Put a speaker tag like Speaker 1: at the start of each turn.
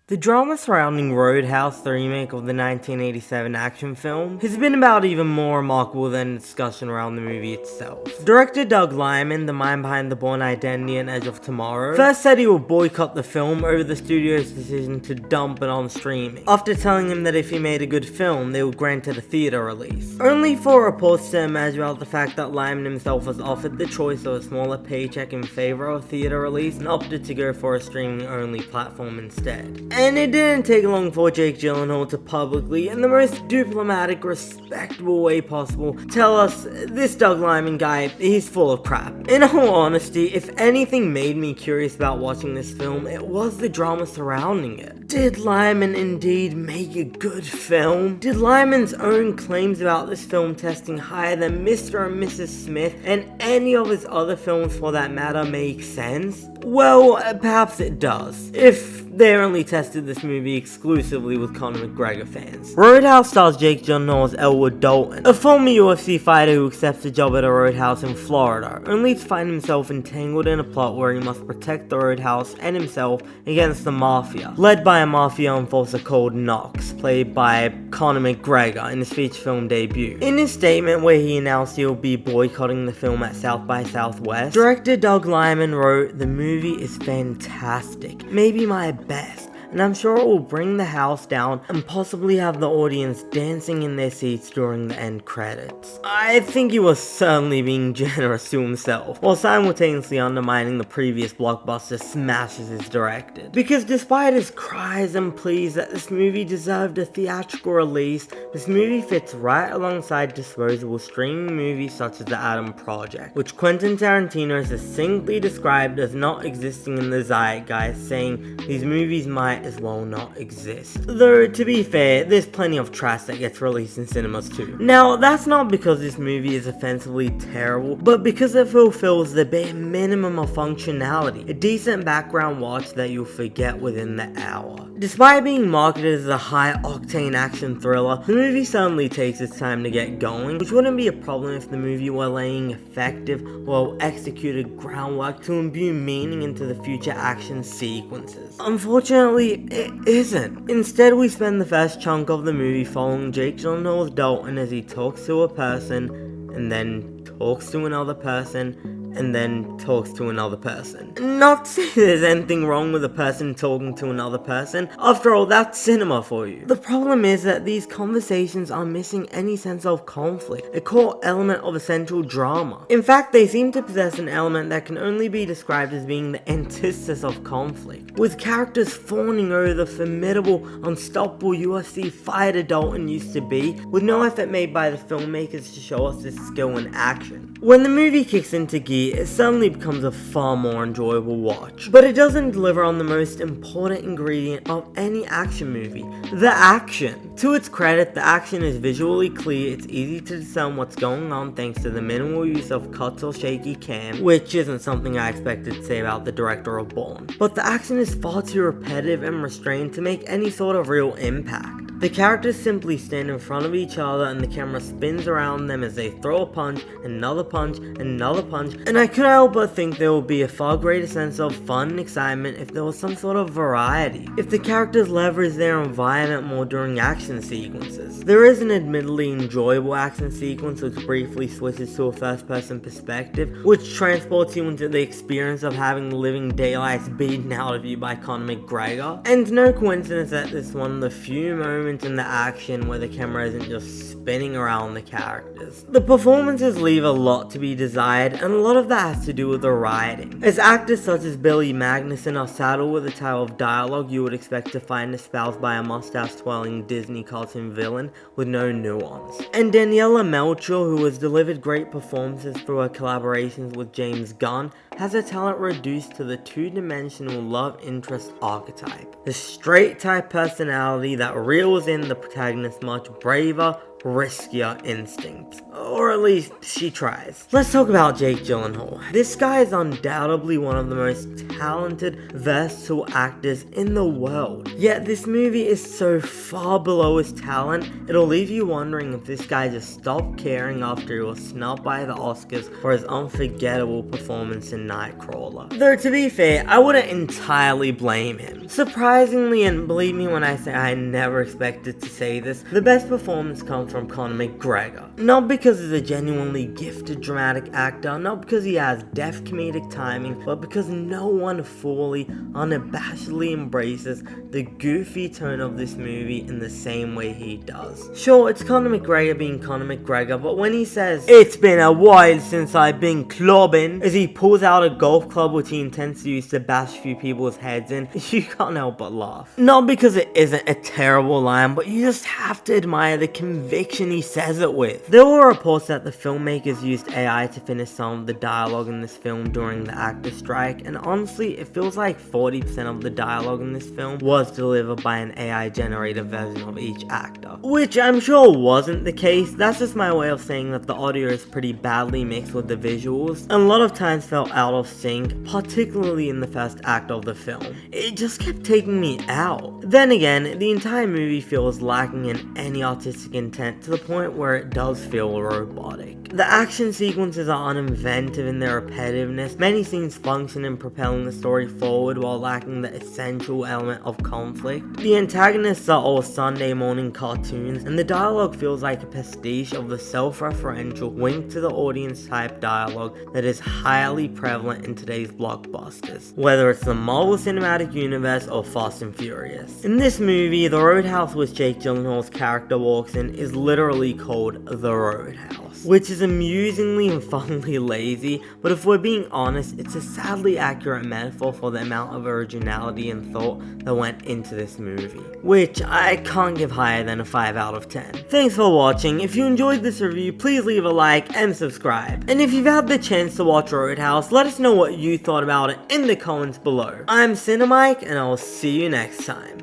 Speaker 1: The drama surrounding Roadhouse, the remake of the 1987 action film, has been about even more remarkable than the discussion around the movie itself. Director Doug Liman, the mind behind The Bourne Identity and Edge of Tomorrow, first said he would boycott the film over the studio's decision to dump it on streaming, after telling him that if he made a good film, they would grant it a theater release. Only for reports to emerge about the fact that Liman himself was offered the choice of a smaller paycheck in favor of a theater release and opted to go for a streaming-only platform instead. And it didn't take long for Jake Gyllenhaal to publicly, in the most diplomatic, respectable way possible, tell us this Doug Liman guy, he's full of crap. In all honesty, if anything made me curious about watching this film, it was the drama surrounding it. Did Liman indeed make a good film? Did Liman's own claims about this film testing higher than Mr. and Mrs. Smith and any of his other films for that matter make sense? Well, perhaps it does, if they only tested this movie exclusively with Conor McGregor fans. Roadhouse stars Jake Gyllenhaal as Elwood Dalton, a former UFC fighter who accepts a job at a roadhouse in Florida, only to find himself entangled in a plot where he must protect the roadhouse and himself against the mafia, led by a mafia enforcer called Knox, played by Conor McGregor in his feature film debut. In his statement where he announced he will be boycotting the film at South by Southwest, director Doug Liman wrote, "The movie is fantastic, maybe my best, and I'm sure it will bring the house down and possibly have the audience dancing in their seats during the end credits." I think he was certainly being generous to himself, while simultaneously undermining the previous blockbuster smashes he's directed. Because despite his cries and pleas that this movie deserved a theatrical release, this movie fits right alongside disposable streaming movies such as The Adam Project, which Quentin Tarantino has succinctly described as not existing in the zeitgeist, saying these movies might as well not exist. Though, to be fair, there's plenty of trash that gets released in cinemas too. Now, that's not because this movie is offensively terrible, but because it fulfills the bare minimum of functionality, a decent background watch that you'll forget within the hour. Despite being marketed as a high-octane action thriller, the movie certainly takes its time to get going, which wouldn't be a problem if the movie were laying effective, well-executed groundwork to imbue meaning into the future action sequences. Unfortunately, it isn't. Instead, we spend the first chunk of the movie following Jake Gyllenhaal's Dalton as he talks to a person, and then talks to another person, and then talks to another person. Not to say there's anything wrong with a person talking to another person, after all, that's cinema for you. The problem is that these conversations are missing any sense of conflict, a core element of essential drama. In fact, they seem to possess an element that can only be described as being the antithesis of conflict, with characters fawning over the formidable, unstoppable UFC fighter Dalton used to be, with no effort made by the filmmakers to show us this skill in action. When the movie kicks into gear, it suddenly becomes a far more enjoyable watch. But it doesn't deliver on the most important ingredient of any action movie, the action. To its credit, the action is visually clear, it's easy to discern what's going on thanks to the minimal use of cuts or shaky cam, which isn't something I expected to say about the director of Bourne. But the action is far too repetitive and restrained to make any sort of real impact. The characters simply stand in front of each other and the camera spins around them as they throw a punch, another punch, another punch, and I couldn't help but think there would be a far greater sense of fun and excitement if there was some sort of variety. If the characters leverage their environment more during action sequences. There is an admittedly enjoyable action sequence which briefly switches to a first-person perspective, which transports you into the experience of having the living daylights beaten out of you by Conor McGregor. And no coincidence that this is one of the few moments in the action where the camera isn't just spinning around the characters. The performances leave a lot to be desired, and a lot of that has to do with the writing, as actors such as Billy Magnuson are saddled with a type of dialogue you would expect to find espoused by a mustache-twirling Disney cartoon villain with no nuance. And Daniela Melchior, who has delivered great performances through her collaborations with James Gunn, has her talent reduced to the two-dimensional love interest archetype. The straight-type personality that reels in the protagonist much braver, riskier instincts. Or at least she tries. Let's talk about Jake Gyllenhaal. This guy is undoubtedly one of the most talented, versatile actors in the world. Yet this movie is so far below his talent, it'll leave you wondering if this guy just stopped caring after he was snubbed by the Oscars for his unforgettable performance in Nightcrawler. Though to be fair, I wouldn't entirely blame him. Surprisingly, and believe me when I say I never expected to say this, the best performance comes from Conor McGregor. Not because he's a genuinely gifted dramatic actor, not because he has deft comedic timing, but because no one fully, unabashedly embraces the goofy tone of this movie in the same way he does. Sure, it's Conor McGregor being Conor McGregor, but when he says, "It's been a while since I've been clubbing," as he pulls out a golf club which he intends to use to bash a few people's heads in, you can't help but laugh. Not because it isn't a terrible line, but you just have to admire the conviction he says it with. There were reports that the filmmakers used AI to finish some of the dialogue in this film during the actor strike, and honestly, it feels like 40% of the dialogue in this film was delivered by an AI generated version of each actor. Which I'm sure wasn't the case, that's just my way of saying that the audio is pretty badly mixed with the visuals, and a lot of times felt out of sync, particularly in the first act of the film. It just kept taking me out. Then again, the entire movie feels lacking in any artistic intent to the point where it does feel robotic. The action sequences are uninventive in their repetitiveness, many scenes function in propelling the story forward while lacking the essential element of conflict. The antagonists are all Sunday morning cartoons, and the dialogue feels like a pastiche of the self-referential, wink to the audience type dialogue that is highly prevalent in today's blockbusters, whether it's the Marvel Cinematic Universe or Fast and Furious. In this movie, the roadhouse which Jake Gyllenhaal's character walks in is literally called The Roadhouse, which is amusingly and funnily lazy, but if we're being honest, it's a sadly accurate metaphor for the amount of originality and thought that went into this movie, which I can't give higher than a 5 out of 10. Thanks for watching. If you enjoyed this review, please leave a like and subscribe. And if you've had the chance to watch Roadhouse, let us know what you thought about it in the comments below. I'm Cinemike, and I'll see you next time.